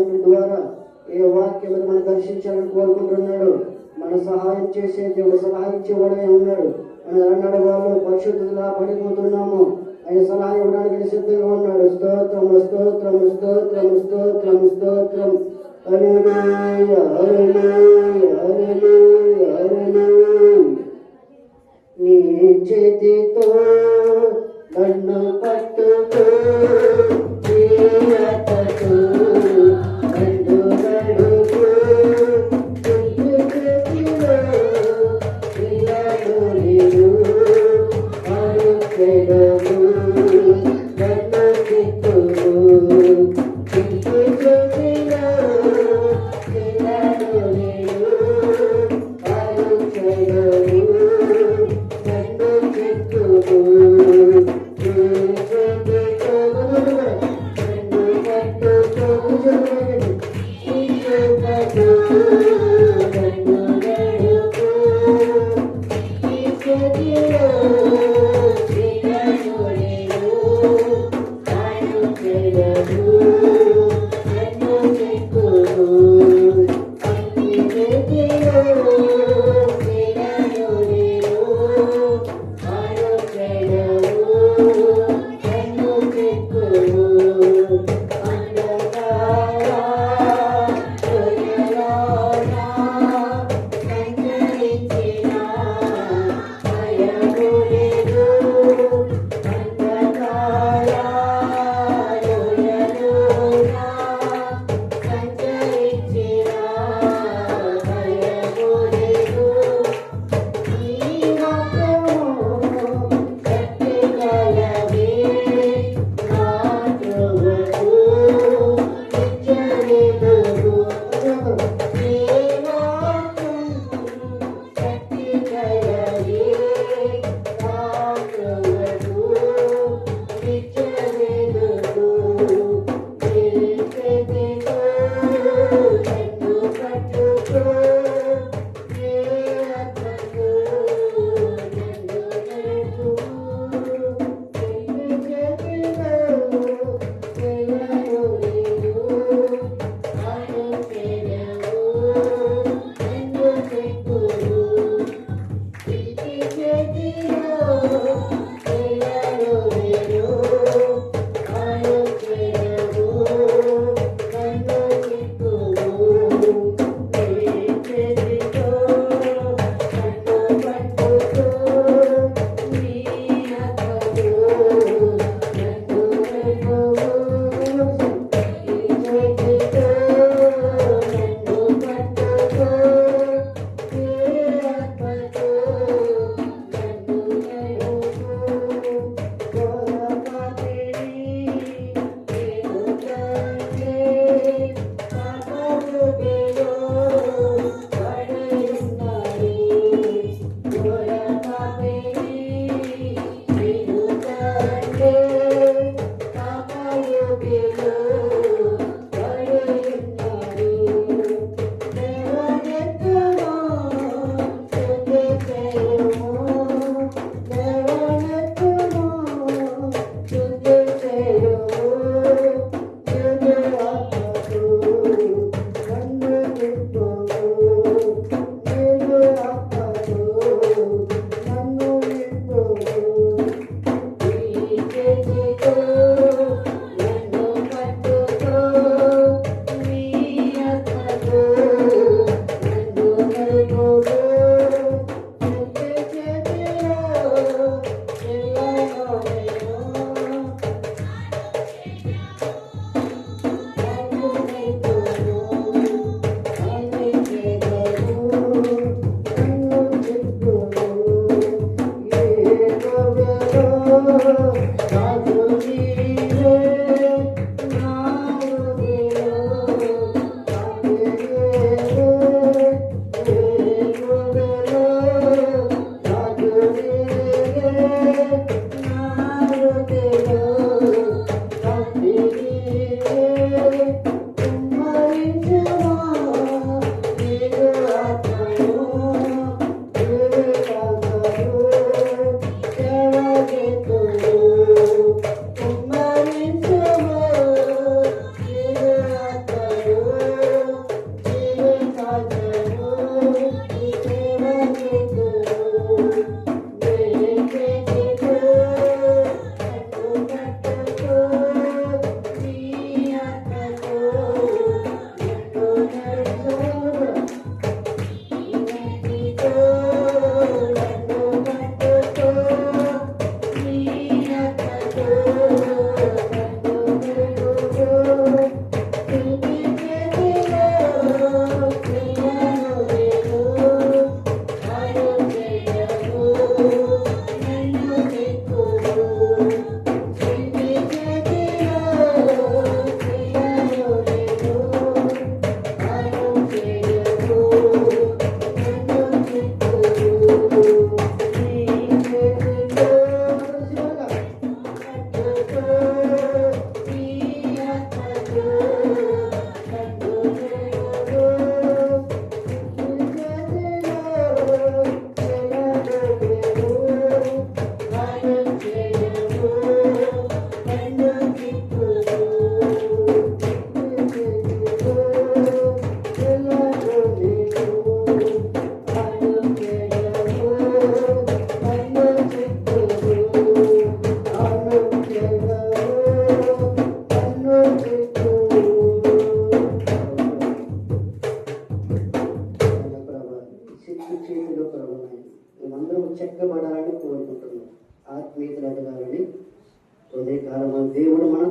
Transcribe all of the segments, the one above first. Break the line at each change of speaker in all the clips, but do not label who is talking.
దావీదు ద్వారా ఏ వాక్యం మనం దర్శించాలని కోరుకుంటున్నాడు. మన సహాయం చేసే దేవుడు, సలహా ఇచ్చేవాడే ఉన్నాడు. మన అన్నడగాల్లో పరిశుద్ధులా పడిపోతున్నాము, ఆయన సలహా ఇవ్వడానికి సిద్ధంగా ఉన్నాడు. స్తోత్రం స్తోత్రం స్తోత్రం స్తోత్రం స్తోత్రం. హల్లెలూయా హల్లెలూయా హల్లెలూయా హల్లెలూయా. నీ చేతితో నన్ను పట్టుకో,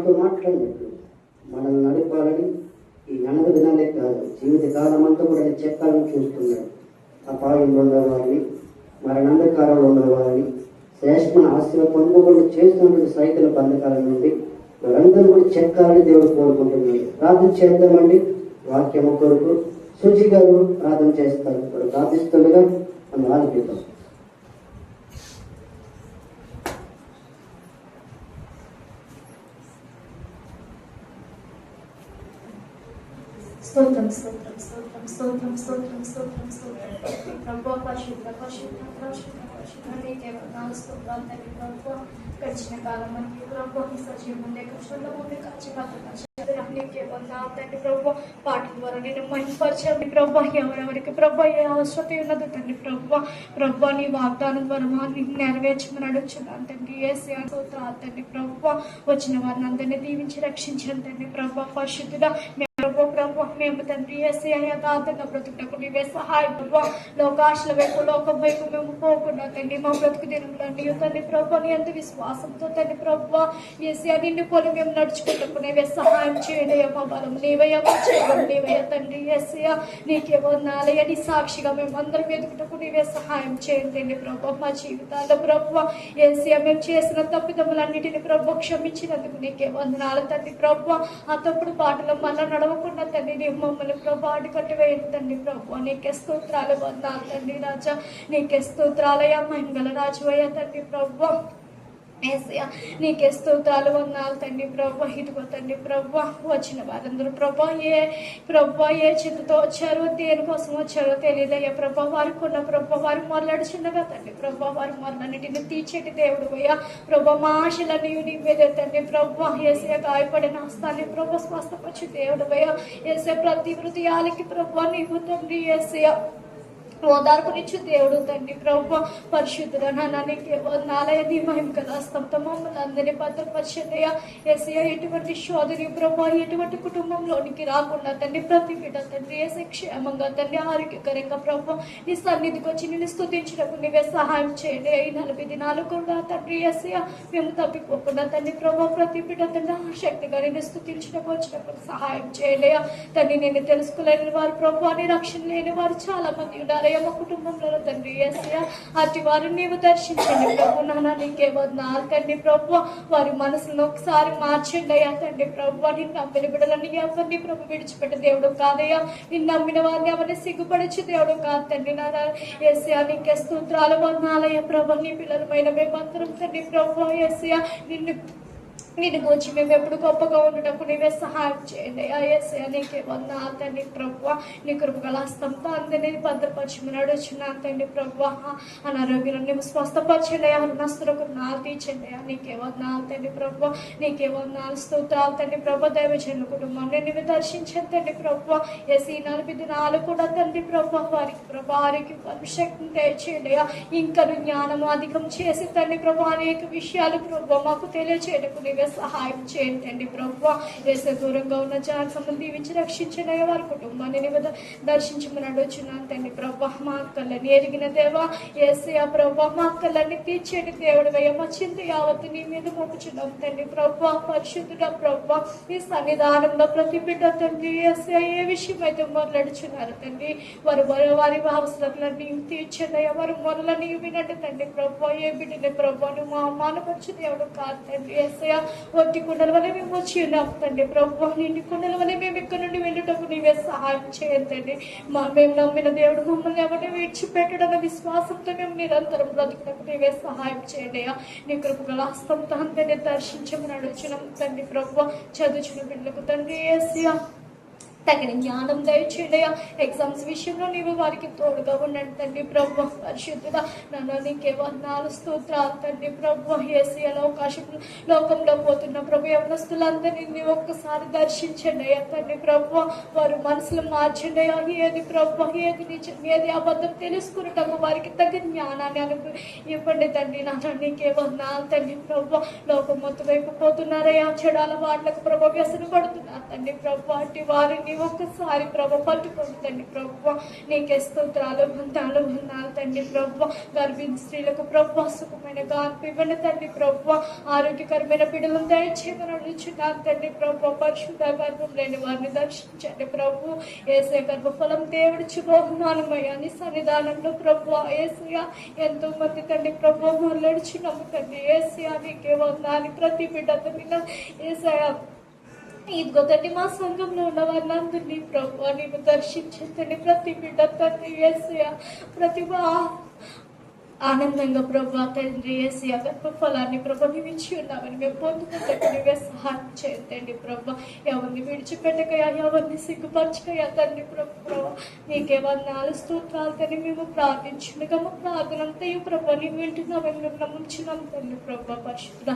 మనతో మాట్లాడినట్టు మనల్ని నడపాలని ఈ నడక దినాలే కాదు, జీవిత కాలం అంతా కూడా చెప్పాలని చూస్తున్నాడు. అపాయంలో ఉన్నవారిని, మరణాంధకారంలో ఉన్నవారిని, శ్రేష్టమైన ఆశలు పొందకుండా చేస్తున్నటువంటి సైకిల్ బంధకాల నుండి వారందరూ కూడా చెక్కాలని దేవుడు కోరుకుంటున్నాడు. ప్రార్థన చేద్దామండి. వాక్యము కొరకు సుజి గారు ప్రార్థన చేస్తారు. వారు ప్రార్థిస్తుండగా మనం ఆలపిద్దాం.
స్తోత్రం స్తోత్రం స్తోత్రం స్తోత్రం స్తోత్రం స్తోత్రం స్తోత్రం ప్రభు పరిశుద్ధ పరిశుద్ధ పరిశుద్ధ పరిశుద్ధ నీకే వందనాలు స్తోత్రాలు తండ్రి ప్రభు. గడిచిన కాలం మనకి ప్రభు సజీవం ఉండే కష్టంలో ఉండే కాచి నీకే వందనాలు తండ్రి ప్రభు. పాటల ద్వారా నేను మహిమపరచాలి ప్రభు. ఎవరెవరికి ప్రభు ఏ అవసరత ఉన్నది తండ్రి ప్రభు. ప్రభు నీ వాగ్దానం ద్వారా నీకు నెరవేర్చమని అడుగుచున్నాను తండ్రి. ఏసీ స్తోత్రాలు తండ్రి ప్రభు. వచ్చిన వారిని అందరినీ దీవించి రక్షించాను తండ్రి ప్రభు. పరిశుద్ధుడా ప్రభు మేము తండ్రి యథార్థంగా బ్రతుకుటకు నీవే సహాయం ప్రభు. లోకాశల వైపు లోకం వైపు మేము పోకుండా తండ్రి మా బ్రతుకు దినములన్నీ తండ్రి ప్రభు నీ అంత విశ్వాసంతో తండ్రి ప్రభు ఏసీ నిన్ను పోలి మేము నడుచుకుంటకు నీవే సహాయం చేయండి. మా బలం నీవయ్య, మా చేయడం నీవయ్య తండ్రి. ఏసీ నీకే వందనాలయ్య. నీ సాక్షిగా మేము అందరం ఎదుగుటకు నీవే సహాయం చేయండి తండ్రి ప్రభు. మా జీవితాల్లో ప్రభు ఏసీ మేము చేసిన తప్పిదములన్నిటిని ప్రభు క్షమించినందుకు నీకే వందనాలు తండ్రి ప్రభు. ఆ తప్పుడు పాటలు మళ్ళా నడవకుండా తండ్రి నీ మమ్మల్ని ప్రభు అడ్డుకట్టి వేయండి తండ్రి ప్రభు. నీకే స్తోత్రాలు వందనాలు తండ్రి రాజా. నీకే స్తోత్రాలయ్యా మహిమగల రాజు అయ్యా తండ్రి ప్రభు. ఏసయ్యా నీకే స్తోత్రాలు వందనాలు తండ్రి ప్రభు. ఇదిగో తండ్రి ప్రభు వచ్చిన వారందరూ ప్రభు ఏ చిత్తతో వచ్చారో దేనికోసం వచ్చారో తెలియదయ్యా ప్రభు. వారికి ఉన్న ప్రభు వారు మొదలడుచుండగా తండ్రి ప్రభు వారు మొదలన్నిటిని తీర్చేటి దేవుడు అయ్యా ప్రభు. మా ఆశలన్నీ నీ మీదే తండ్రి ప్రభు. ఏసయ్య గాయపడిన హస్తాన్ని ప్రభు స్వస్థపరిచి దేవుడు అయ్యా. ఏసయ్య ప్రతి హృదయాలకి ప్రభు నీవు తండ్రి ఏసయ్య ఓదార్పునిచ్చు దేవుడు తండ్రి ప్రభు. పరిశుద్ధుడ నాన్నకే వందనాలయ. నీ మహిమగల హస్తంతో మమ్మల్ని అందరినీ భద్రపరిచయ్యా. ఏసయ్య ఎటువంటి శోధని ప్రభు ఎటువంటి కుటుంబంలోనికి రాకుండా తండ్రి ప్రతి బిడ్డ తండ్రి ఏసే క్షేమంగా తండ్రి ఆరోగ్యకరంగా ప్రభు నీ సన్నిధికి వచ్చి నిన్ను స్తుతించడానికి నీవే సహాయం చేయండి. ఈ 40 దినాలు కూడా తండ్రి ఏసయ్య మేము తప్పిపోకుండా తండ్రి ప్రభు ప్రతి బిడ్డ తండ్రి ఆసక్తిగా నేను స్తుతించడానికి వచ్చినప్పుడు సహాయం చేయండి తండ్రి. నేను తెలుసుకోలేని వారు ప్రభు అని రక్షణ లేని వారు చాలా మంది ఉన్నారు మా కుటుంబంలో తండ్రి ఏసయ్య. అటు వారు నీవు దర్శించండి ప్రభు. నాన్న నీకే వందనాలు తండ్రి ప్రభు. వారి మనసులో ఒకసారి మార్చండి అయ్యా తండ్రి ప్రభు. నిన్ను నమ్మిన బిడ్డలని ఎవరిని ప్రభు విడిచిపెట్టే దేవుడు కాదయ్యా. నిన్ను నమ్మిన వారిని ఎవరిని సిగ్గుపడిచి దేవుడు కాదు తండ్రి. నాన్న ఏసయ్య నీకే స్తోత్రాలు వందనాలయ్య ప్రభు. నీ పిల్లలమైన మేమందరం తండ్రి ప్రభు ఏసయ్య నిన్ను గురించి మేము ఎప్పుడు గొప్పగా ఉండటప్పుడు నీవే సహాయం చేయండి ఏసయ్య. నీకే వందనాలు తండ్రి ప్రభు. నీ కృపగల హస్తంతో అందరినీ భద్రపరచమని అడుగుచున్నాను తండ్రి ప్రభు. అనారోగ్యాలను మేము స్వస్థపరచండి. రుణస్తులకు నాలు తీర్చండి. నీకే వందనాలు తండ్రి ప్రభు. నీకే వందనాలు స్తోత్రాలు తండ్రి ప్రభు. దైవజనుల కుటుంబాన్ని నీవు దర్శించండి తండ్రి ప్రభు. ఏసీ 40 దినాలు కూడా తండ్రి ప్రభు వారికి ప్రభు ఆరోగ్యం శక్తిని దయచేయండి. ఇంకా జ్ఞానము అధికం చేసి తండ్రి ప్రభు అనేక విషయాలు ప్రభు మాకు తెలియచేయటకు నీవే సహాయం చేయండి ప్రభు. ఏసే దూరంగా ఉన్న జాగ్రత్తలు దీవించి రక్షించిన వారి కుటుంబాన్ని నీవు దర్శించమని అడుగుచున్నాను తండ్రి ప్రభు. మా అక్కలని ఎరిగిన దేవా ఏసే ప్రభు. మా అక్కలన్నీ తీర్చేటి దేవుడు అయ్యా. మా చింత యావత్తు నీ మీద మోపుచున్నాం తండ్రి ప్రభు. పరిశుద్ధుడ ప్రభు. ఈ సన్నిధానంలో ప్రతి బిడ్డ తండ్రి ఏసే ఏ విషయం అయితే మొదలడుచున్నారు తండ్రి వారి అవసరాలన్నీ తీర్చండి అయ్యా. వారి మొదలని వినండి తండ్రి ప్రభు. ఏ బిడ్డని ప్రభు నువ్వు మా అమ్మానపరచు దేవుడు కాదు తండ్రి ఏసయ్య. ఒట్టి కుండల వల్ల మేము వచ్చి ఉన్నాం తండ్రి ప్రభు. నిండి కుండల వల్ల మేము ఇక్కడ నుండి వెళ్ళటప్పుడు నీవే సహాయం చేయండి. మేము నమ్మిన దేవుడు మమ్మల్ని ఎవరిని విడిచిపెట్టడం విశ్వాసంతో మేము నిరంతరం బ్రతుకుటకు నీవే సహాయం చేయండి. నీ కృపగల హస్తంతో అందరినీ దర్శించమని అడుగుచున్నాం తండ్రి ప్రభు. చదువుచున్న బిడ్డలకు తండ్రి ఏసయ్య తగిన జ్ఞానం దయచేయండి. ఎగ్జామ్స్ విషయంలో నీవు వారికి తోడుగా ఉండండి తండ్రి ప్రభు. పరిశుద్ధుడా నన్ను నీకే వందనాలు స్తోత్రాలు తండ్రి ప్రభు. ఏసీలో లోకంలో పోతున్న ప్రభు యవనస్తులందరినీ నీవు ఒక్కసారి దర్శించండి అయ్యా తండ్రి ప్రభు. వారు మనసులు మార్చండి అయ్యా. ఏది ప్రభు ఏది నిజం ఏది అబద్ధం తెలుసుకున్నటకు వారికి తగిన జ్ఞానాన్ని ఇవ్వండి తండ్రి. నన్ను నీకే వందనాలు తండ్రి ప్రభు. లోకం మొత్తం వైపు పోతున్నారయ్యా. చెడాల వాట్లకు ప్రభు వ్యసన పడుతున్నారు తండ్రి ప్రభు. అట్టి వారిని ఒక్కసారి ప్రభు పట్టుకోండి తండ్రి ప్రభు. నీకే స్తోత్రాలు వందనాలు తండ్రి ప్రభు. గర్భిణీ స్త్రీలకు ప్రభు సుఖమైన గాన్పు ఇవ్వండి తండ్రి ప్రభు. ఆరోగ్యకరమైన బిడ్డలను దయచేయమని అడుగుచున్నాను తండ్రి ప్రభు. పరిశుద్ధ గర్భం లేని వారిని దర్శించండి ప్రభు. యేసయ్య గర్భఫలం దేవుడి చుభోహనాలమయ్యా నీ సన్నిధానంలో ప్రభు. యేసయ్య ఎంతో మంది తండ్రి ప్రభు మొదలెడుచున్నాము తండ్రి. యేసయ్య నీకే వందనాలు. ప్రతి బిడ్డతో మీద యేసయ్య ఇదిగో తండ్రి మా సంఘంలో ఉన్న వారిని ప్రభు నేను దర్శించండి. ప్రతి బిడ్డ తండ్రి యేసయ్య ప్రతి ఆనందంగా ప్రభు తండ్రి యేసయ్య గర్భఫలాన్ని ప్రభు నీవు ఇచ్చి ఉన్నామని మేము పొందుకుంటే నీవే సహాయం చేయండి ప్రభు. ఎవరిని విడిచిపెట్టకయా, ఎవరిని సిగ్గుపరచకయా తండ్రి ప్రభు. నీకే వందనాలు స్తోత్రాలు తండ్రి. మేము ప్రార్థించుండగా మా ప్రార్థనంతయు ప్రభు నీవు వింటున్నామని మేము నమ్ముచున్నాం తండ్రి ప్రభు. పరిశుద్ధ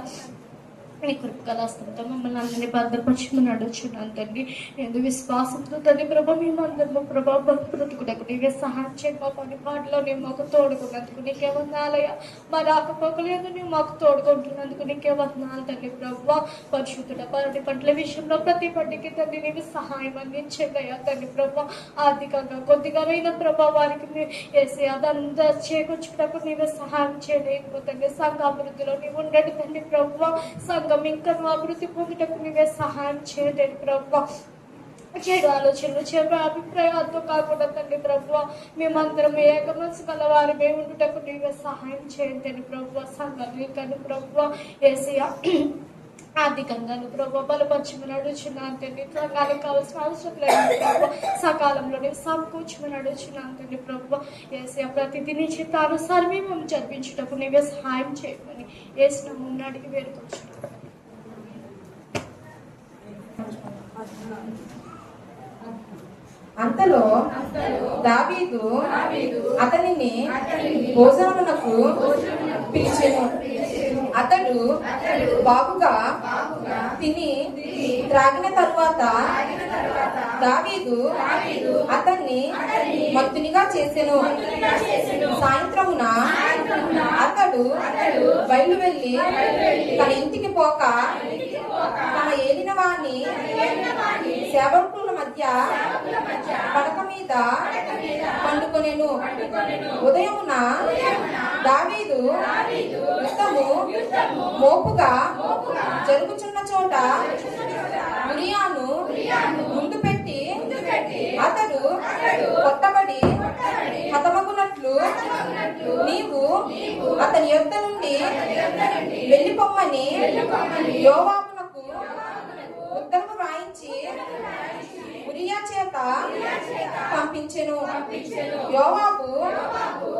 నీ కృపకలాస్తంతో మమ్మల్ని అందరినీ భద్రపరచుకుని అడుగుచున్నాను తండ్రి. ఎందుకు విశ్వాసంతో తండ్రి ప్రభు మేమందరము ప్రభా బ్రతుకుటకు నీవే సహాయం చేయండి. మా పని పాటలో నేను మాకు తోడుకున్నందుకు నీకే వందనాలయ్యా. మా రాకపోకలేదు నువ్వు మాకు తోడుకుంటున్నందుకు నీకే వందనాలు తండ్రి ప్రభు. పరిశుద్ధుడ పరటి పంటల విషయంలో ప్రతి పంటకి తండ్రి నీవు సహాయం అందించేదయ్యా తండ్రి ప్రభు. ఆర్థికంగా కొద్దిగానైనా ప్రభా వారికి వేసి అదంతా చేకూర్చుకున్నప్పుడు నీవే సహాయం చేయలేకపోతండి. సంఘ అభివృద్ధిలో నీవు ఉండండి తండ్రి ప్రభు. సంఘం ఇంకా అభివృద్ధి పొందుటకు నీవే సహాయం చేయండి ప్రభు. చెడు ఆలోచనలు చెడు అభిప్రాయాలతో కాకుండా తండ్రి ప్రభు మేమందరం ఏక మనసు గలవారిమే ఉండుటకు నీవే సహాయం చేయండి ప్రభు. సంఘాలు కానీ ప్రభు యేసయ్య ఆర్థికంగాను ప్రభు బలపరచమని అడుగుచున్నాను తండ్రి. సంఘాలకు కావాల్సిన అవసరం లేదు ప్రభు. సకాలంలో నేను సమకూర్చమని అడుగుచున్నాను తండ్రి ప్రభు. యేసయ్య ప్రతిదీ నీ చిత్తానుసారమే మేము జరిపించుటకు నీవే సహాయం చేయమని యేసు నామమున అడిగి వేడుకొచ్చున్నాను.
అంతలో దావీదు అతనిని భోజనమునకు పిలిచెను. అతడు బాగుగా తిని త్రాగిన తరువాత దావీదు అతన్ని మత్తునిగా చేసెను. సాయంత్రమున అతడు బయలువెళ్ళి తన ఇంటికి పోక తన ఏలిన వాణ్ణి సేవకుల మధ్య పడక మీద పండుకొనెను. ఉదయమున దావీదు యుద్ధము మోపుగా జరుగుచున్న చోట ఉరియాను ముందు పెట్టి అతడు కొట్టబడి హతమగునట్లు నీవు అతని యొద్ద నుండి వెళ్ళిపోమ్మని యోవాబునకు ఉత్తరము రాయించి ఉరియా చేత పంపించెను. యోవాబు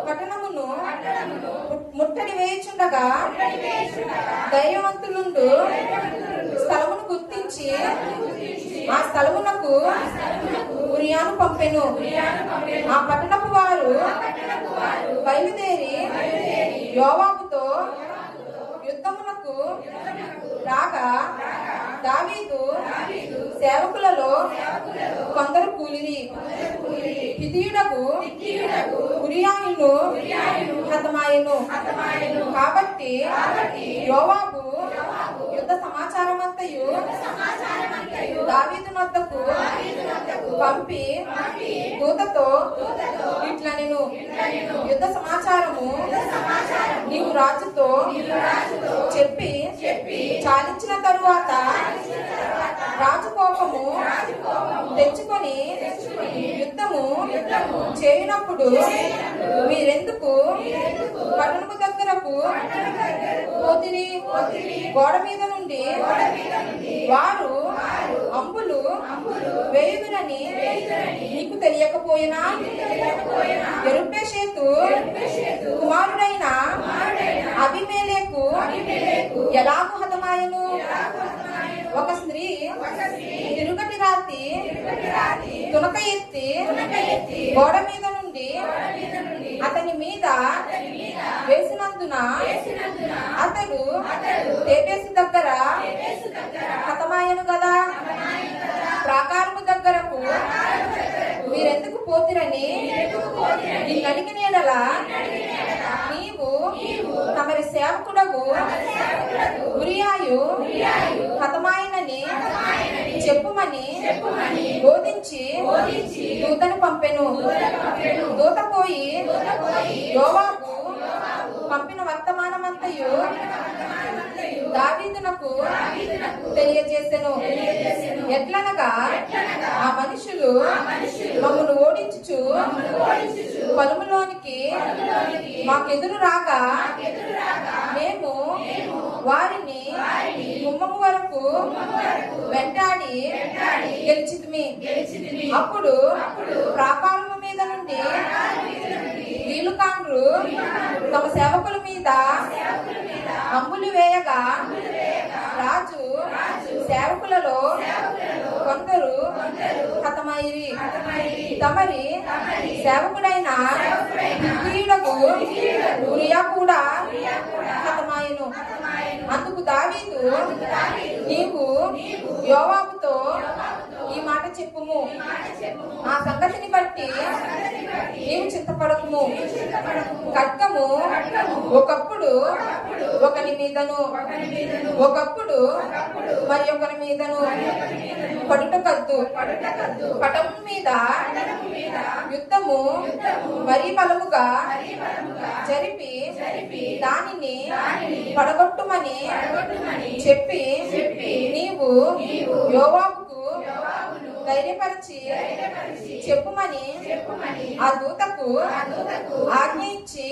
పట్టణమును ముట్టడి వేయుచుండగా ధైర్యవంతులుండు స్థలమును గుర్తించి ఆ స్థలమునకు ఉరియాను పంపెను. ఆ పట్టణపు వారు బయలుదేరి యోవాబుతో యుద్ధమునకు రాగా దావీదు సేవకులలో కొందరు కూలిరి. హితీయుడకు ఉరియాను హతమాయెను. కాబట్టి యోవాబు యుద్ధ సమాచారమంతయు దావీదు నొద్దకు పంపి దూతతో ఇట్లనెను, యుద్ధ సమాచారము నీవు రాజుతో చెప్పి చాలించిన తరువాత రాజు కోపము తెచ్చుకొని యుద్ధము చేయనప్పుడు మీరెందుకు పట్టణము దగ్గరకు పోతిరి? గోడ మీద నుండి వారు అంబులు వేయుదురని నీకు తెలియకపోయినా యెరుబ్బెషెతు కుమారుడైన అబీమెలెకు ఎలాగు హతమాయెను? ఒక స్త్రీ తిరుగటి రాతి తునక ఎత్తి గోడ మీద నుండి అతని మీద వేసినందున అతడు తేబేసు దగ్గర హతమాయెను కదా. ప్రాకారము దగ్గరకు మీరెందుకు పోతిరని నిన్నడిగిన యెడల నీవు తమరి సేవకుడగు ఉరియాయు హతమాయనని చెప్పుమని చెప్పుమని బోధించి దూతను పంపెను. దూత పోయి యోవాబు పంపిన వర్తమానమంతయు దావీదునకు తెలియజేసెను. ఎట్లనగా ఆ మనుషులు మమ్మల్ని ఓడించుచు పొలములోనికి మాకెదురు రాగా మేము వారిని గుమ్మము వరకు వెంటాడి గెలిచితిమి. అప్పుడు ప్రాకారము మీద నుండి వీలుకాండ్రు తమ సేవకుల మీద అంబులు వేయగా రాజు సేవకులలో కొందరు హతమైరి. తమరి సేవకుడైన హిత్తీయుడకు ఉరియా కూడా హతమాయెను. అందుకు దావీదు, నీవు యోవాబుతో ఈ మాట చెప్పుము, ఆ సంగతిని బట్టి నీవు చింతపడకుము. ఖడ్గము ఒకప్పుడు ఒకని మీదను, ఒకప్పుడు మరి ఒకరి మీదను పడుట కద్దు. పటం మీద యుద్ధము మరీ బలముగా జరిపి దానిని పడగొట్టుమని చెప్పి నీవు యోవాబుకు ధైర్యపరిచి చెప్పుమని ఆ దూతకు ఆజ్ఞ ఇచ్చి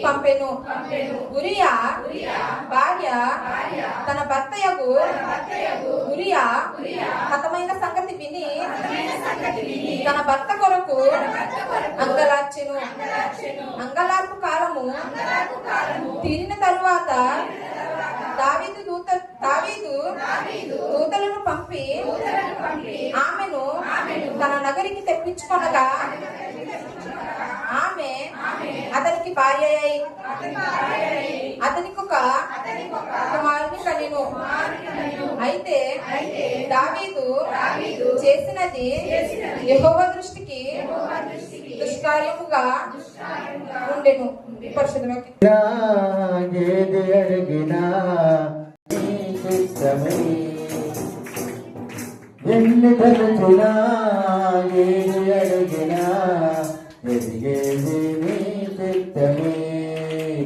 పంపెను. ఉరియా భార్య తన భర్తయగు ఉరియా హతమైన సంగతి విని తన భర్త కొరకు అంగలార్చెను. అంగలార్పు కాలము తీరిన తరువాత దావీదు దూతలను పంపి ఆమెను తన నగరికి తెప్పించుకొనగా ఆమె అతనికి భార్య అయి అతనికి ఒక కుమారుని కనెను. అయితే దావీదు చేసినది యెహోవా దృష్టికి దుష్కార్యముగా ఉండెను. పరిశుద్ధులకి
ఏది అడిగినా నీ చిత్తమే, ఎన్ని తలచునా ఏది అడిగినా ఎదిగేది నీ చిత్తమే.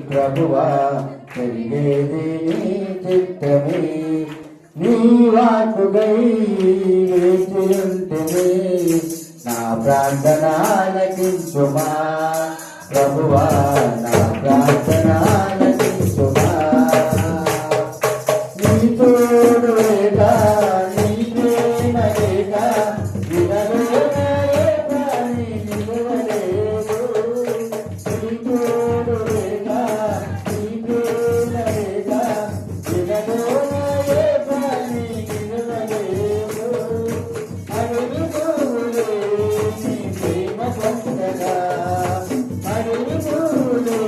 ప్రభువా ఎదిగేది నీ చిత్తమే. నీ వాక్కుకై వేచియుంటిని, నా ప్రార్థన ఆలకించుమా. ప్రభువా నా ప్రార్థన ఆలకించుమా. నీ తోడు లేక నీ ప్రేమ లేక వినలేక ఏ ప్రాణి నిలువలేదు. నీ తోడు లేక నీ ప్రేమ లేక వినలేక ఏ ప్రాణి నిలువలేదు. అడుగు తోడులే నీ ప్రేమ పొందగా, అడుగు తోడులే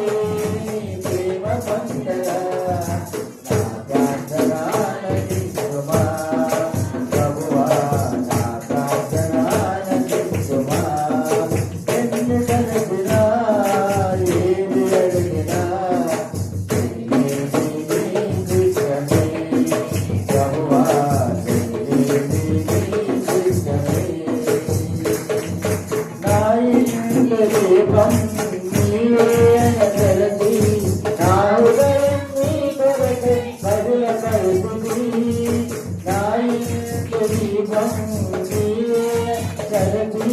నీ ప్రేమ పొందగా. నా ప్రార్థన ఆలకించుమా. ప్రభువా నా ప్రార్థన ఆలకించుమా. ఎన్ని తలచినా ఏది అడిగినా జరిగేది నీ చిత్తమే. ప్రభువా జరిగేది నీ చిత్తమే. నా ఇంటి దీపం నీవే అని తలచి, నా హృదయం నీ కొరకై బదులపడుతుంది. నా ఇంటి దీపం నీవే అని తలచి,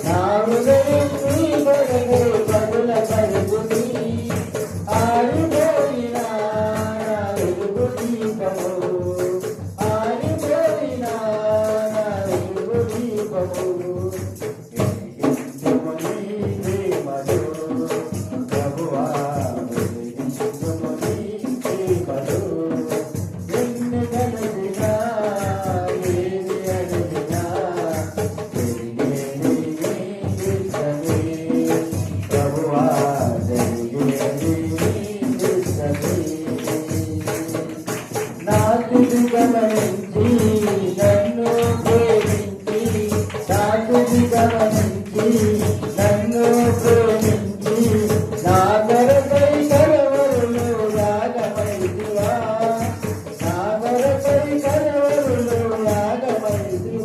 నా హృదయం నీ కొరకై బదులపడుతుంది. ఆరిపోయిన నా వెలుగు దీపము, ఆరిపోయిన నా వెలుగు దీపము. గమనించి నన్ను ప్రేమించి, సాకుని గమనించి నన్ను ప్రేమించి, నా కొరకై కలవరులు రాగమైతివా, నా కొరకై కలవరులు రాగమైతివా.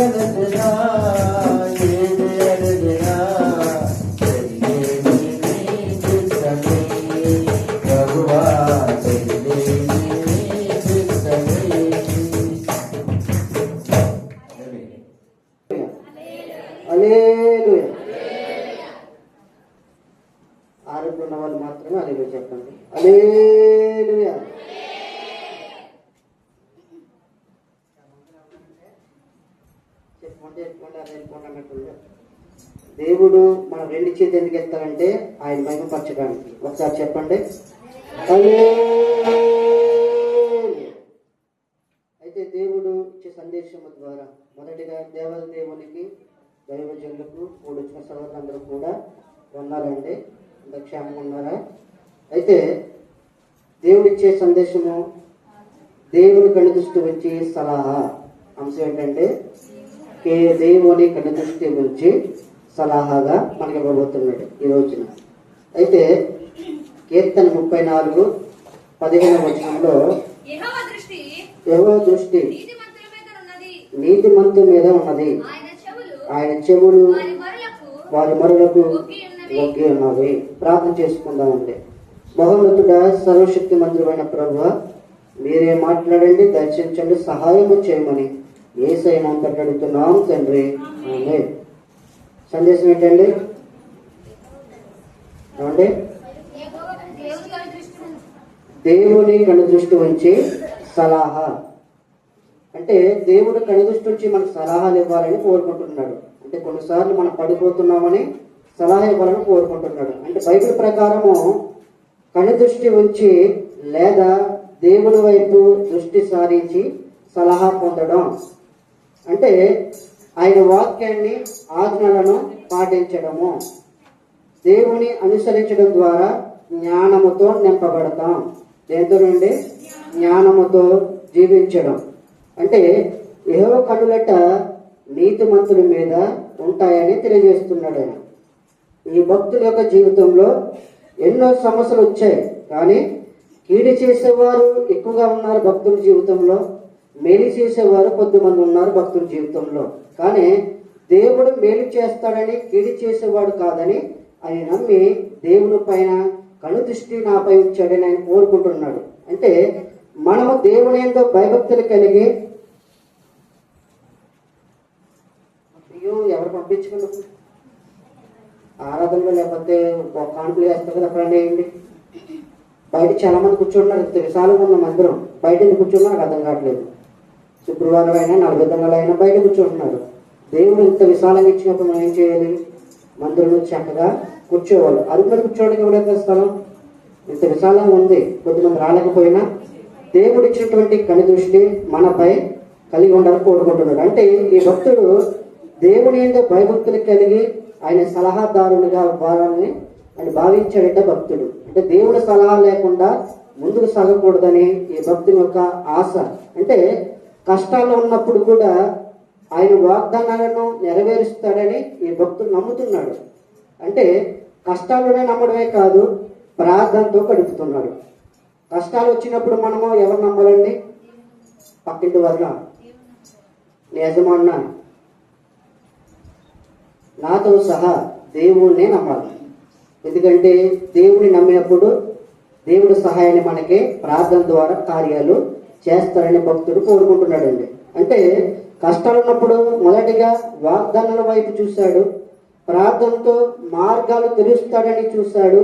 తలచినా ఏది అడిగినా చెయ్యేది నీ చిత్తమే ప్రభువా చెయ్యేది నీ చిత్తమే.
హల్లెలూయా. ఆరోగ్యం ఉన్న వాళ్ళు మాత్రమే హల్లెలూయా చెప్పండి. హల్లెలూయా. దేవుడు మనం రెండు చేతులు ఎందుకు ఎత్తారంటే ఆయన మహిమపరచడానికి. ఒకసారి చెప్పండి హల్లెలూయా. అయితే దేవుడు ఇచ్చే సందేశము ద్వారా మొదటిగా దేవునికి దైవజనులకు కూడొచ్చిన సహోదరులందరూ కూడా ఉన్నారండి. అంత క్షేమంగా ఉన్నారా? అయితే దేవుడిచ్చే సందేశము దేవుని కళ్ళు దృష్టి ఉంచి సలహా. అంశం ఏంటంటే దేవుని కళ్ళు దృష్టి ఉంచి సలహాగా మనకి ఇవ్వబోతున్నాడు ఈ రోజున. అయితే కీర్తన 34:15 వచనంలో యెహోవా దృష్టి నీతిమంతుల మీద ఉన్నది, ఆయన చెవులు వారి మరులకు ఒగ్గి ఉన్నవి. ప్రార్థన చేసుకుందామండి. మహోన్నతుడా సర్వశక్తి మంత్రుడైన ప్రభువా, మీరే మాట్లాడండి, దర్శించండి, సహాయము చేయమని యేసయ్య నామమున అడుగుతున్నాం తండ్రి. ఆమేన్. సందేశం ఏంటండి? ఏమండి? దేవుని కనుదృష్టి ఉంచి సలహా. అంటే దేవుడు కనుదృష్టి ఉంచి మనకు సలహాలు ఇవ్వాలని కోరుకుంటున్నాడు. అంటే కొన్నిసార్లు మనం పడిపోతున్నామని సలహా ఇవ్వాలని కోరుకుంటున్నాడు. అంటే బైబిల్ ప్రకారము కనుదృష్టి ఉంచి లేదా దేవుని వైపు దృష్టి సారించి సలహా పొందడం అంటే ఆయన వాక్యాన్ని ఆజ్ఞలను పాటించడము. దేవుని అనుసరించడం ద్వారా జ్ఞానముతో నింపబడతాం. దేంతో నుండి? జ్ఞానముతో జీవించడం. అంటే యెహోవా కనులట నీతిమంతుల మీద ఉంటాయని తెలియజేస్తున్నాడు ఆయన. ఈ భక్తుల యొక్క జీవితంలో ఎన్నో సమస్యలు వచ్చాయి, కానీ కీడు చేసేవారు ఎక్కువగా ఉన్నారు భక్తుల జీవితంలో, మేలు చేసేవారు కొద్దిమంది ఉన్నారు భక్తుల జీవితంలో. కానీ దేవుడు మేలు చేస్తాడని కీడు చేసేవాడు కాదని ఆయన నమ్మి దేవుని పైన కనుదృష్టి నాపై ఉంచాడని ఆయన కోరుకుంటున్నాడు. అంటే మనము దేవుని యందు భయభక్తులు కలిగి ఎవరు పంపించుకున్నారు ఆరాధనలో, లేకపోతే కానుకలు వేస్తారు కదా, అక్కడ వేయండి. బయట చాలా మంది కూర్చుంటున్నారు, ఇంత విశాలంగా ఉన్న మందిరం, బయట ఎందుకు కూర్చున్నా నాకు అర్థం కావట్లేదు. శుక్రవారం అయినా 40 దినాలు అయినా బయట కూర్చుంటున్నారు. దేవుడు ఇంత విశాలంగా ఇచ్చినప్పుడు మనం ఏం చేయాలి? మందిరంలో చక్కగా కూర్చోవాలి. అరుగు మీద కూర్చోవడానికి ఎవరైతే స్థలం ఇంత విశాలంగా ఉంది, కొద్దిమంది రాలేకపోయినా దేవుడు ఇచ్చినటువంటి కనుదృష్టి మనపై కలిగి ఉండాలని కోరుకుంటున్నాడు. అంటే ఈ భక్తుడు దేవుని యందు భయభక్తులు కలిగి ఆయన సలహాదారునిగా వారాన్ని ఆయన భావించాడంటే భక్తుడు. అంటే దేవుడి సలహా లేకుండా ముందుకు సాగకూడదని ఈ భక్తుని యొక్క ఆశ. అంటే కష్టాల్లో ఉన్నప్పుడు కూడా ఆయన వాగ్దానాలను నెరవేరుస్తాడని ఈ భక్తుడు నమ్ముతున్నాడు. అంటే కష్టాల్లోనే నమ్మడమే కాదు, ప్రార్థనతో గడుపుతున్నాడు. కష్టాలు వచ్చినప్పుడు మనము ఎవరు నమ్మాలండి? పక్కింటి వల్ల, యజమాన్న, నాతో సహా దేవుణ్ణి నమ్మాలి. ఎందుకంటే దేవుని నమ్మినప్పుడు దేవుడి సహాయాన్ని మనకి ప్రార్థన ద్వారా కార్యాలు చేస్తారని భక్తుడు కోరుకుంటున్నాడండి. అంటే కష్టాలు ఉన్నప్పుడు మొదటిగా వాగ్దానాల వైపు చూశాడు, ప్రార్థనతో మార్గాలు తెరుస్తాడని చూశాడు,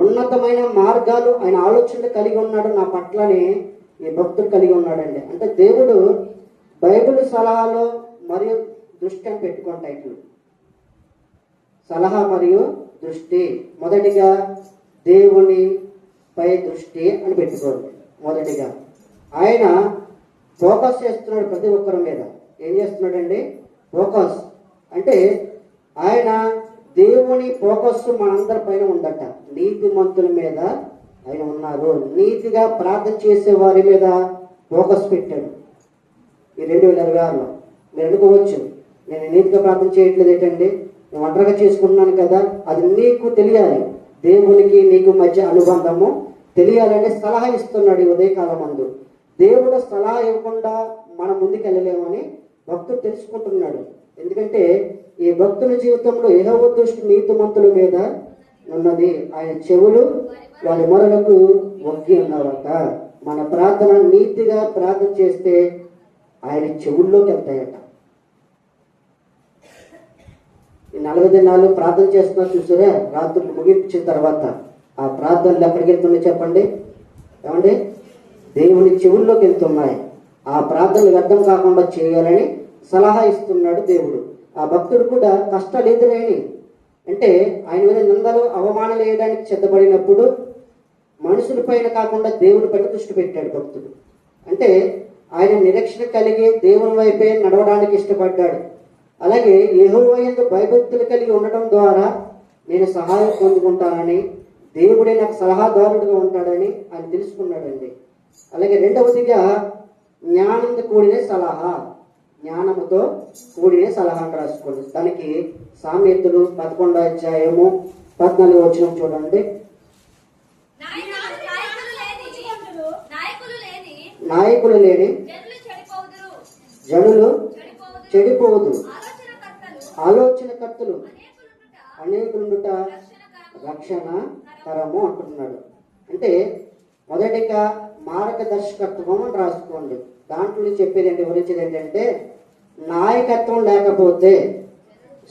ఉన్నతమైన మార్గాలు ఆయన ఆలోచనలు కలిగి ఉన్నాడు నా పట్లని ఈ భక్తుడు కలిగి ఉన్నాడండి. అంటే దేవుడు బైబిల్ సలహాలో మరియు దృష్టి అని పెట్టుకుంటాయి. సలహా మరియు దృష్టి. మొదటిగా దేవుని పై దృష్టి అని పెట్టుకోండి. మొదటిగా ఆయన ఫోకస్ చేస్తున్నాడు ప్రతి ఒక్కరి మీద. ఏం చేస్తున్నాడండి? ఫోకస్. అంటే ఆయన దేవుని ఫోకస్ మనందరి పైన ఉందట. నీతిమంతుల మీద ఆయన ఉన్నారు. నీతిగా ప్రార్థన చేసే వారి మీద ఫోకస్ పెట్టాడు. ఈ 2026లో మీరు అనుకోవచ్చు, నేను నీతిగా ప్రార్థన చేయట్లేదు ఏంటండి, నేను ఒంటరిగా చేసుకుంటున్నాను కదా. అది నీకు తెలియాలి, దేవునికి నీకు మధ్య అనుబంధము తెలియాలని సలహా ఇస్తున్నాడు ఈ ఉదయకాలం మందు. దేవుడు సలహా ఇవ్వకుండా మనం ముందుకు వెళ్ళలేమని భక్తుడు తెలుసుకుంటున్నాడు. ఎందుకంటే ఈ భక్తుల జీవితంలో యెహోవా దృష్టి నీతిమంతుల మీద ఉన్నది, ఆయన చెవులు వారి మొరలకు ఒగ్గి ఉన్నవట. మన ప్రార్థన నీతిగా ప్రార్థన చేస్తే ఆయన చెవుల్లోకి వెళ్తాయట. ఈ 40 దినాలు ప్రార్థన చేస్తున్నారు చూసారా, రాత్రులు ముగించిన తర్వాత ఆ ప్రార్థనలు ఎక్కడికి వెళ్తున్నాయి చెప్పండి? ఏమండి? దేవుని చెవుల్లోకి వెళ్తున్నాయి. ఆ ప్రార్థనలు వ్యర్థం కాకుండా చేయాలని సలహా ఇస్తున్నాడు దేవుడు. ఆ భక్తుడు కూడా కష్టాలు ఎదురైనవి అంటే ఆయన మీద నిందలు అవమానాలు వేయడానికి సిద్ధపడినప్పుడు మనుషుల పైన కాకుండా దేవుని పైన దృష్టి పెట్టాడు భక్తుడు. అంటే ఆయన నిరీక్షణ కలిగి దేవుని వైపే నడవడానికి ఇష్టపడ్డాడు. అలాగే యెహోవా యందు భయభక్తులు కలిగి ఉండటం ద్వారా నేను సహాయం పొందుకుంటానని, దేవుడే నాకు సలహాదారుడుగా ఉంటాడని ఆయన తెలుసుకున్నాడండి. అలాగే రెండవదిగా జ్ఞానంతో కూడిన సలహా, జ్ఞానముతో కూడిన సలహా అని రాసుకోండి. దానికి సామెతలు 11వ అధ్యాయము 14వ వచనం చూడండి. నాయకులు లేని జనులు చెడిపోదు, ఆలోచనకర్తలు అనేకులుండుట రక్షణ తరము అంటున్నాడు. అంటే మొదటిగా మార్గదర్శకత్వం అని రాసుకోండి. దాంట్లో చెప్పేది ఏంటి, వివరించేది ఏంటంటే నాయకత్వం లేకపోతే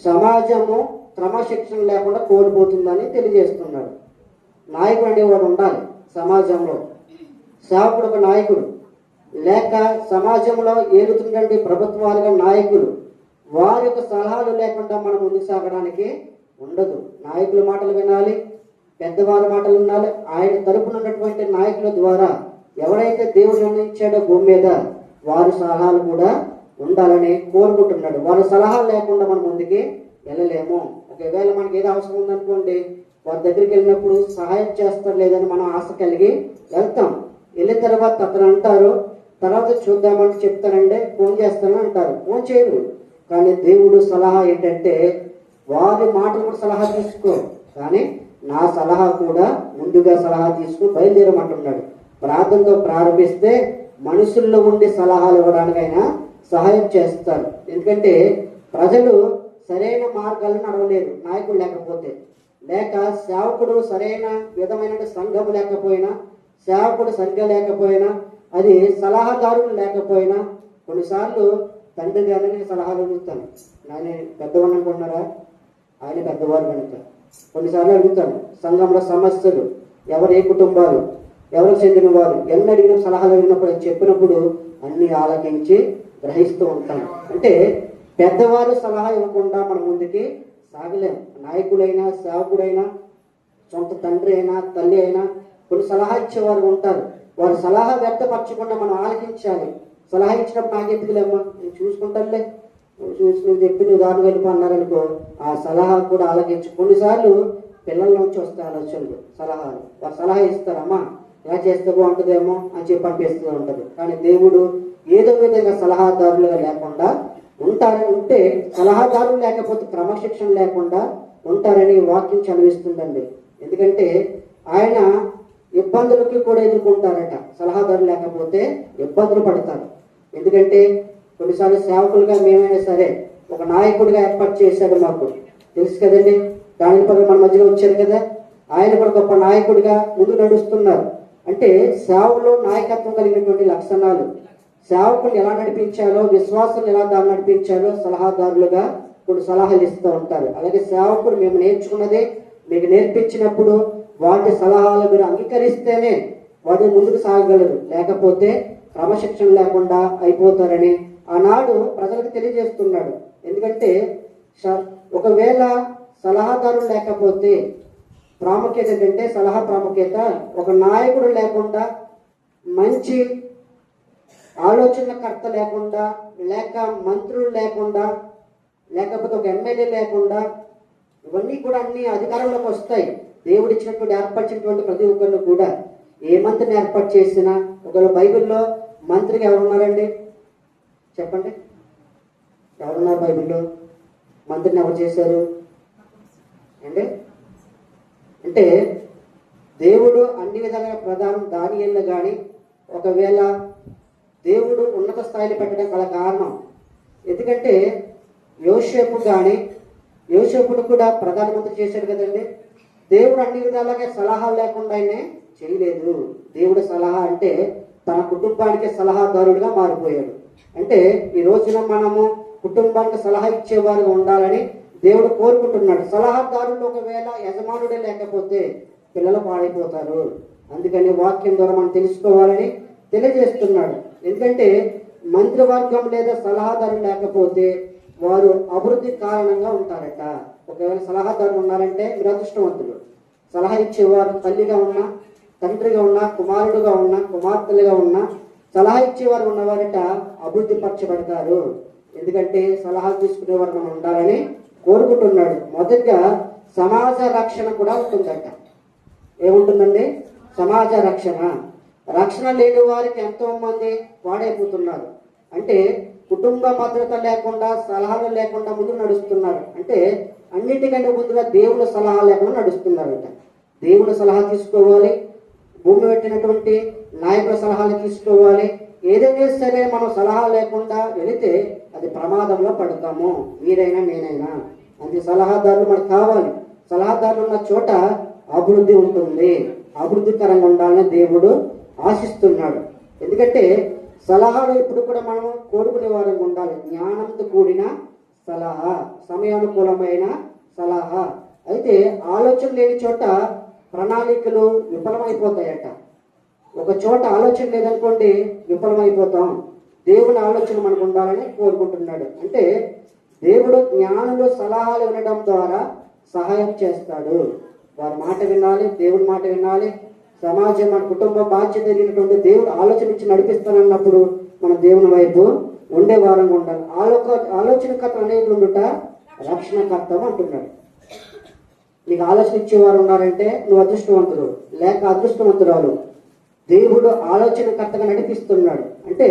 సమాజము క్రమశిక్షణ లేకుండా కోల్పోతుందని తెలియజేస్తున్నాడు. నాయకుడు అనేవాడు ఉండాలి సమాజంలో. సేవకుడు ఒక నాయకుడు, లేక సమాజంలో ఏలుతుండే ప్రభుత్వాలుగా నాయకులు, వారి యొక్క సలహాలు లేకుండా మనం ముందుకు సాగడానికి ఉండదు. నాయకుల మాటలు వినాలి, పెద్దవారి మాటలు వినాలి. ఆయన తరపున ఉన్నటువంటి నాయకుల ద్వారా ఎవరైతే దేవుడు నిర్ణయించాడో భూమి మీద వారి సలహాలు కూడా ఉండాలని కోరుకుంటున్నాడు. వారి సలహాలు లేకుండా మనం ముందుకి వెళ్ళలేము. ఒకవేళ మనకి ఏదో అవసరం ఉందనుకోండి, వారి దగ్గరికి వెళ్ళినప్పుడు సహాయం చేస్తారు లేదని మనం ఆశ కలిగి వెళ్తాం. వెళ్ళిన తర్వాత అతను అంటారు, తర్వాత చూద్దామని చెప్తానంటే ఫోన్ చేస్తాను అంటారు, ఫోన్ చేయరు. కానీ దేవుడు సలహా ఏంటంటే వారి మాటలు కూడా సలహా తీసుకో, కానీ నా సలహా కూడా ముందుగా సలహా తీసుకుని బయలుదేరమంటున్నాడు. ప్రార్థనతో ప్రారంభిస్తే మనుషుల్లో ఉండి సలహాలు ఇవ్వడానికి ఆయన సహాయం చేస్తారు. ఎందుకంటే ప్రజలు సరైన మార్గాలను నడవలేరు నాయకుడు లేకపోతే, లేక సేవకుడు సరైన విధమైన సంఘం లేకపోయినా, సేవకుడు సరిగ్గా లేకపోయినా, అది సలహాదారులు లేకపోయినా, కొన్నిసార్లు తండ్రి గారిని సలహాలు అడుగుతాను, ఆయన పెద్దవాడు అనుకుంటున్నారా, ఆయన పెద్దవారు కనుక కొన్నిసార్లు అడుగుతాను. సంఘంలో సమస్యలు, ఎవరు ఏ కుటుంబాలు, ఎవరు చెందిన వారు, ఎన్ని అడిగిన సలహాలు అడిగినప్పుడు చెప్పినప్పుడు అన్ని ఆలకించి గ్రహిస్తూ ఉంటాను. అంటే పెద్దవారు సలహా ఇవ్వకుండా మనం ముందుకి సాగలేం. నాయకుడైనా సేవకుడైనా సొంత తండ్రి అయినా తల్లి అయినా కొన్ని సలహా ఇచ్చేవారు ఉంటారు. వారి సలహా వ్యక్తపరచకుండా మనం ఆలకించాలి. సలహా ఇచ్చినప్పుడు నాకు ఎందుకులేమ్మా, నేను చూసుకుంటానులే, చూసి నువ్వు చెప్పి నువ్వు దాని వెళ్ళిపో అన్నారనుకో, ఆ సలహా కూడా ఆలకించు. కొన్నిసార్లు పిల్లల నుంచి వస్తాయి ఆలోచనలు, సలహాలు. వారు సలహా ఇస్తారమ్మా ఇలా చేస్తే బాగుంటుందేమో అని చెప్పి అనిపిస్తూ ఉంటుంది. కానీ దేవుడు ఏదో విధంగా సలహాదారులుగా లేకుండా ఉంటే, సలహాదారులు లేకపోతే క్రమశిక్షణ లేకుండా ఉంటారని వాక్యం చదివిస్తుందండి. ఎందుకంటే ఆయన ఇబ్బందులకి కూడా ఎదుర్కొంటారట. సలహాదారులు లేకపోతే ఇబ్బందులు పడతారు. ఎందుకంటే కొన్నిసార్లు సేవకులుగా మేమైనా సరే ఒక నాయకుడిగా ఏర్పాటు చేశాడు, మాకు తెలుసు కదండి. దాని పనులు మన మధ్యలో వచ్చారు కదా, ఆయన కూడా గొప్ప నాయకుడిగా ముందు నడుస్తున్నారు. అంటే సేవలో నాయకత్వం కలిగినటువంటి లక్షణాలు, సేవకులు ఎలా నడిపించాలో, విశ్వాసం ఎలా దాన్ని నడిపించాలో సలహాదారులుగా కొన్ని సలహాలు ఇస్తూ ఉంటారు. అలాగే సేవకుడు మేము నేర్చుకున్నదే మీకు నేర్పించినప్పుడు వాటి సలహాలు మీరు అంగీకరిస్తేనే వాటిని ముందుకు సాగగలరు, లేకపోతే క్రమశిక్షణ లేకుండా అయిపోతారని ఆనాడు ప్రజలకు తెలియజేస్తున్నాడు. ఎందుకంటే ఒకవేళ సలహాదారులు లేకపోతే ప్రాముఖ్యత ఏంటంటే, సలహా ప్రాముఖ్యత ఒక నాయకుడు లేకుండా, మంచి ఆలోచనకర్త లేకుండా, లేక మంత్రులు లేకుండా, లేకపోతే ఒక ఎమ్మెల్యే లేకుండా, ఇవన్నీ కూడా అన్ని అధికారంలోకి వస్తాయి. దేవుడు ఇచ్చినటువంటి ఏర్పరిచినటువంటి ప్రతి ఒక్కరిని కూడా ఏ మంత్రిని ఏర్పాటు చేసినా, ఒకవేళ బైబిల్లో మంత్రిగా ఎవరున్నారండి చెప్పండి, ఎవరున్నారు బైబిల్లో? మంత్రిని ఎవరు చేశారు అంటే అంటే దేవుడు అన్ని విధాలుగా ప్రధానం దానియేలును కానీ, ఒకవేళ దేవుడు ఉన్నత స్థాయిలో పెట్టడం గల కారణం ఎందుకంటే యోసేపును కూడా ప్రధానమంత్రి చేశాడు కదండి. దేవుడు అన్ని విధాలుగా సలహా లేకుండా ఆయనే చేయలేదు. దేవుడు సలహా అంటే తన కుటుంబానికి సలహాదారుడిగా మారిపోయాడు. అంటే ఈ రోజున మనము కుటుంబానికి సలహా ఇచ్చేవారుగా ఉండాలని దేవుడు కోరుకుంటున్నాడు. సలహాదారులు ఒకవేళ యజమానుడే లేకపోతే పిల్లలు పాడైపోతారు. అందుకని వాక్యం ద్వారా మనం తెలుసుకోవాలని తెలియజేస్తున్నాడు. ఎందుకంటే మంత్రివర్గం లేదా సలహాదారులు లేకపోతే వారు అభివృద్ధి కారణంగా ఉంటారట. ఒకవేళ సలహాదారులు ఉన్నారంటే మీరు అదృష్టవంతులు. సలహా ఇచ్చేవారు తల్లిగా ఉన్నా, తండ్రిగా ఉన్నా, కుమారుడుగా ఉన్నా, కుమార్తెలుగా ఉన్నా, సలహా ఇచ్చేవారు ఉన్నవారట అభివృద్ధి పరచబడతారు. ఎందుకంటే సలహా తీసుకునేవారు మనం ఉండాలని కోరుకుంటున్నాడు. మొదటిగా సమాజ రక్షణ కూడా ఉంటుందట. ఏముంటుందండి? సమాజ రక్షణ. రక్షణ లేని వారికి ఎంతో మంది పాడైపోతున్నారు. అంటే కుటుంబ భద్రత లేకుండా, సలహాలు లేకుండా ముందు నడుస్తున్నారు. అంటే అన్నిటికంటే ముందుగా దేవుని సలహా లేకుండా నడుస్తున్నారట. దేవుని సలహా తీసుకోవాలి, భూమి పెట్టినటువంటి నాయకుల సలహాలు తీసుకోవాలి. ఏదైనా సరే మనం సలహా లేకుండా వెళితే అది ప్రమాదంలో పడతాము, మీరైనా నేనైనా. అందుకే సలహాదారులు మనకు కావాలి. సలహాదారులు ఉన్న చోట అభివృద్ధి ఉంటుంది. అభివృద్ధికరంగా ఉండాలని దేవుడు ఆశిస్తున్నాడు. ఎందుకంటే సలహాలు ఇప్పుడు కూడా మనం కోరుకునే వారికి ఉండాలి. జ్ఞానంతో కూడిన సలహా, సమయానుకూలమైన సలహా. అయితే ఆలోచన లేని చోట ప్రణాళికలు విఫలమైపోతాయట. ఒక చోట ఆలోచన లేదనుకోండి విఫలమైపోతాం. దేవుని ఆలోచన మనకు ఉండాలని కోరుకుంటున్నాడు. అంటే దేవుడు జ్ఞానులు సలహాలు వినడం ద్వారా సహాయం చేస్తాడు. వారి మాట వినాలి, దేవుని మాట వినాలి. సమాజం, మన కుటుంబ బాధ్యత ఎదిగినటువంటి దేవుడు ఆలోచన ఇచ్చి నడిపిస్తానన్నప్పుడు మనం దేవుని వైపు ఉండే వారంగా ఉండాలి. ఆలోచనకర్త అనేది ఉండుట రక్షణకర్తం అంటున్నాడు. నీకు ఆలోచన ఇచ్చేవారు ఉన్నారంటే నువ్వు అదృష్టవంతుడు లేక అదృష్టవంతురాలు. దేవుడు ఆలోచనకర్తగా నడిపిస్తున్నాడు. అంటే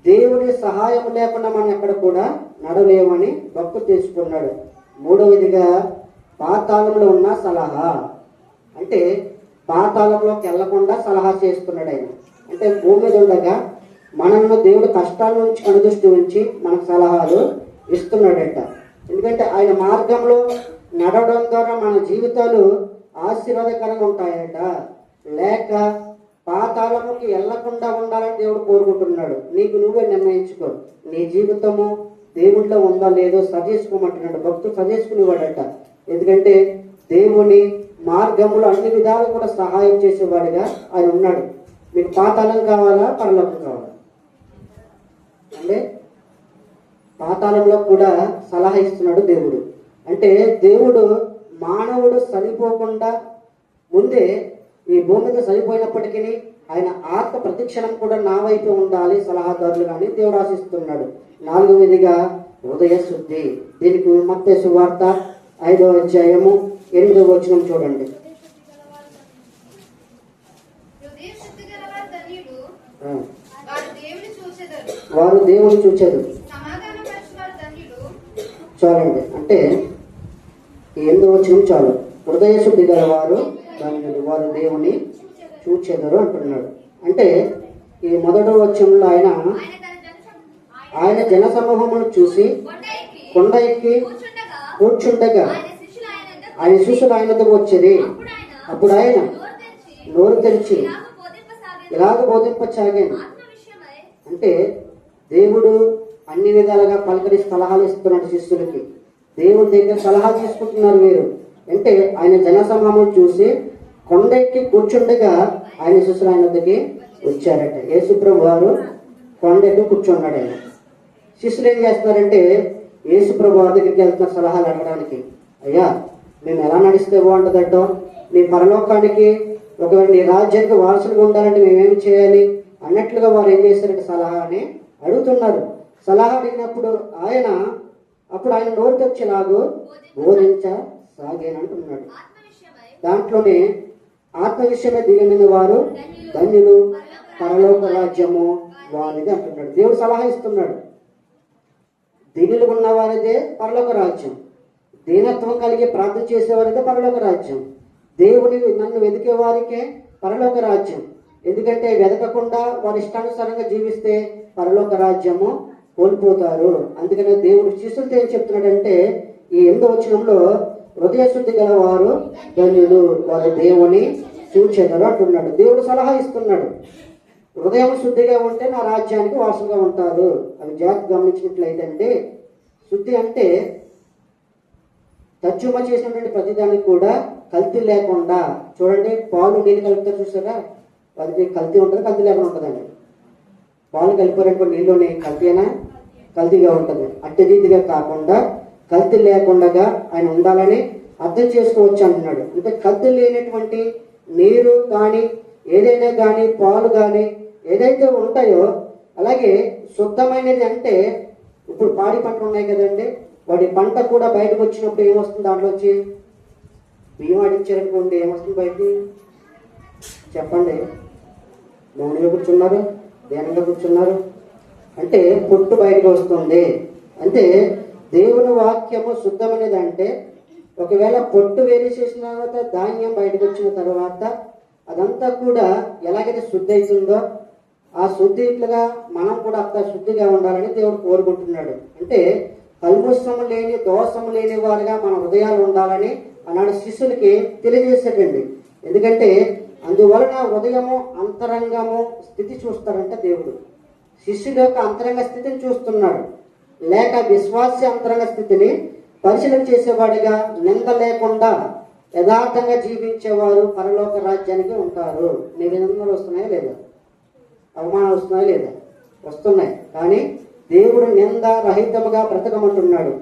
దేవుని సహాయం లేకుండా మనం ఎక్కడ కూడా నడలేమని భక్తుడు తెలుసుకున్నాడు. మూడవదిగా పాతాళంలో ఉన్న సలహా. అంటే పాతాళంలోకి వెళ్లకుండా సలహా చేస్తున్నాడు ఆయన. అంటే భూమి మీద ఉండగా మనల్ని దేవుడు కష్టాల నుంచి కనుదృష్టి ఉంచి మనకు సలహాలు ఇస్తున్నాడట. ఎందుకంటే ఆయన మార్గంలో నడవడం ద్వారా మన జీవితాలు ఆశీర్వాదకరంగా ఉంటాయట. లేక పాతాళముకి వెళ్లకుండా ఉండాలని దేవుడు కోరుకుంటున్నాడు. నీకు నువ్వే నిర్ణయించుకో, నీ జీవితము దేవుడిలో ఉందా లేదో సజేసుకోమంటున్నాడు. భక్తుడు సజేసుకునేవాడట. ఎందుకంటే దేవుని మార్గంలో అన్ని విధాలు కూడా సహాయం చేసేవాడిగా ఆయన ఉన్నాడు. మీకు పాతాళం కావాలా, పరలోకం కావాలా? అంటే పాతాళంలో కూడా సలహా ఇస్తున్నాడు దేవుడు. అంటే దేవుడు మానవుడు చనిపోకుండా ముందే ఈ భూమి మీద చనిపోయినప్పటికీ ఆయన ఆత్మ ప్రతిక్షణం కూడా నా వైపు ఉండాలి సలహాదారులు కానీ దేవుడు ఆశిస్తున్నాడు. 4వదిగా హృదయ శుద్ధి. దీనికి మత్తయి సువార్త 5వ అధ్యాయము 8వ వచనం చూడండి. వారు దేవుని చూచెదరు. చాలండి. అంటే 8వ వచనం చాలు. హృదయ శుద్ధి గలవారు ధన్యులు, వారు దేవుని చూచెదరు అంటున్నాడు. అంటే ఈ మొదటి వచనంలో ఆయన జన సమూహమును చూసి కొండ ఎక్కి కూర్చుండగా ఆయన శిష్యులు ఆయన వద్దకు వచ్చేది. అప్పుడు ఆయన నోరు తెరిచి ఇలాగ బోధింపసాగాను. అంటే దేవుడు అన్ని విధాలుగా పలకరి సలహాలు ఇస్తున్నాడు శిష్యులకి. దేవుడి దగ్గర సలహా తీసుకుంటున్నారు వీరు. అంటే ఆయన జనసమూహం చూసి కొండ ఎక్కి కూర్చుండగా ఆయన శిష్యులు ఆయన వద్దకి వచ్చారట. యేసుప్రభు వారు కొండ ఎక్కి కూర్చున్నాడు. ఆయన శిష్యులు ఏం చేస్తున్నారంటే యేసుప్రభు వారి దగ్గరికి వెళ్తున్న సలహాలు అడగడానికి. అయ్యా, మేము ఎలా నడిస్తే బాగుంటుందటో, నీ పరలోకానికి ఒకవేళ నీ రాజ్యానికి వారసులుగా ఉండాలంటే మేమేమి చేయాలి అన్నట్లుగా వారు ఏం చేశారంటే సలహా అని అడుగుతున్నారు. సలహా అడిగినప్పుడు ఆయన నోరు తెచ్చేలాగూ బోధించసాగానంటున్నాడు. దాంట్లోనే ఆత్మ విషయమే దిగిన వారు ధన్యులు, పరలోక రాజ్యము వారిది అంటున్నాడు. దేవుడు సలహా ఇస్తున్నాడు. దీనులు ఉన్న వారిదే పరలోక రాజ్యం. దీనత్వం కలిగి ప్రార్థన చేసేవారిదే పరలోక రాజ్యం. దేవుని నన్ను వెతికే వారికే పరలోక రాజ్యం. ఎందుకంటే వెతకకుండా వారి ఇష్టానుసారంగా జీవిస్తే పరలోక రాజ్యము కోల్పోతారు. అందుకనే దేవుడు శిష్యులతో ఏం చెప్తున్నాడంటే ఈ 8వ వచనంలో హృదయ శుద్ధి గల వారు ధన్యులు, వారి దేవుని చూచెదరు అంటున్నాడు. దేవుడు సలహా ఇస్తున్నాడు. హృదయం శుద్ధిగా ఉంటే నా రాజ్యానికి వారసుగా ఉంటారు. అవి జాగ్రత్త గమనించినట్లయితే అండి, శుద్ధి అంటే తర్జుమా చేసినటువంటి ప్రతిదానికి కూడా కల్తీ లేకుండా. చూడండి, పాలు నీళ్ళు కలుపుతారు చూసారా, వాటికి కల్తీ ఉంటుంది, కల్తీ లేకుండా ఉంటుందండి. పాలు కలిపారనుకోండి నీళ్ళలోనే కల్తీనా, కల్తీగా ఉంటుంది. అట్టి రీతిగా కాకుండా కల్తీ లేకుండా ఆయన ఉండాలని అర్థం చేసుకోవచ్చు అంటున్నాడు. అంటే కల్తీ లేనటువంటి నీరు కానీ ఏదైనా కానీ పాలు కానీ ఏదైతే ఉంటాయో, అలాగే శుద్ధమైనది అంటే ఇప్పుడు పాడి పంటలు ఉన్నాయి కదండి, వాడి పంట కూడా బయటకు వచ్చినప్పుడు ఏమొస్తుంది, దాంట్లో వచ్చి బియ్యం ఆడించారనుకోండి ఏమొస్తుంది బయటికి చెప్పండి. మౌనంగా కూర్చున్నారు, ధ్యానంగా కూర్చున్నారు అంటే పొట్టు బయటకు వస్తుంది. అంటే దేవుని వాక్యము శుద్ధమైనది అంటే ఒకవేళ పొట్టు వేరే చేసిన తర్వాత ధాన్యం బయటకు వచ్చిన తర్వాత అదంతా కూడా ఎలాగైతే శుద్ధి అవుతుందో ఆ శుద్ధిగా మనం కూడా అంత శుద్ధిగా ఉండాలని దేవుడు కోరుకుంటున్నాడు. అంటే కల్ముషము లేని, దోషము లేని వారుగా మన హృదయాలు ఉండాలని ఆనాడు శిష్యులకి తెలియజేశాడండి. ఎందుకంటే అందువలన హృదయము అంతరంగము స్థితి చూస్తారంట దేవుడు. శిష్యుల యొక్క అంతరంగ స్థితిని చూస్తున్నాడు, లేక విశ్వాస అంతరంగ స్థితిని పరిశీలన చేసేవాడిగా నింద లేకుండా యథార్థంగా జీవించేవారు పరలోక రాజ్యానికి ఉంటారు. నీ నిందలు వస్తున్నాయా లేదా, అవమానాలు వస్తున్నాయా లేదా, వస్తున్నాయి. కానీ దేవుడు నింద రహితముగా బ్రతకమంటున్నాడు.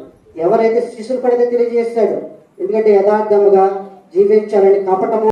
ఎవరైతే శిష్యులు పడితే తెలియజేశాడు. ఎందుకంటే యథార్థముగా జీవించాలని, కపటము